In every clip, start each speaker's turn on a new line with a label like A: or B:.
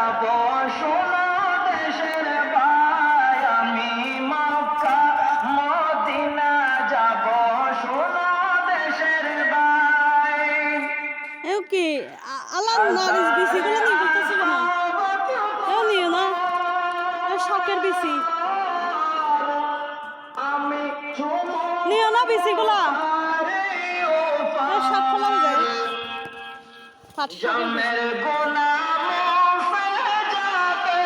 A: যাব সোনা দেশের ভাই আমি মক্কা মদিনা যাব সোনা দেশের ভাই
B: ওকে আল্লাহ নারিজ বিসিগুলো নিয়ে করতেছিল না কেউ নিও না শখের বিসি নিও না বিসিগুলা শখ ফলাম যায়
A: জন্মের গোলাম ফেলে যাবে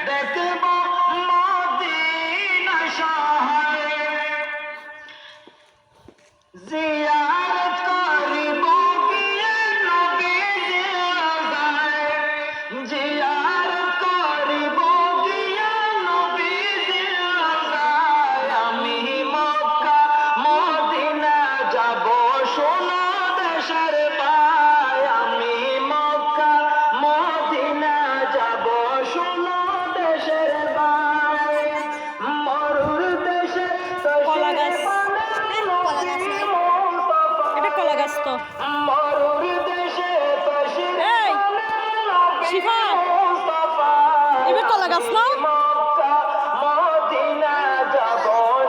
A: দেখব মদিনা শহরে জিয়ারত করিব গিয়ে নবীজির রওজায় জিয়ারত করিব গিয়ে নবীজির রওজায় আমি মক্কা মদিনা যাব সোনা দেশের ভাই আমি মক্কা মদিনা যাব সোনা দেশের ভাই মরুর দেশে
B: কলা গাছ এটা কলা গাছ তো এই শিফা এবার কলা গাছ না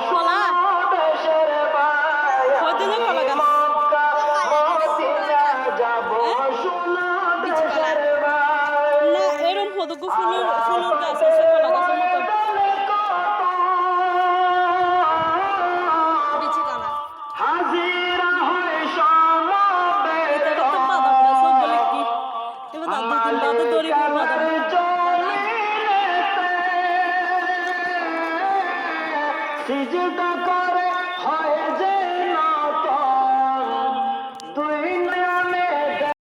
B: কলা কয়দিনে কলা গাছ না এরম হদক ফুলের গাছ আছে কলা গাছের মতো বিচি কলা
A: হাজিরা হয় সমাবেশ
B: এটা তো বাদাম গাছ বলে কি এবার দাদু দিন বাদে দড়ি বাদাম
A: সিজদা করে হয়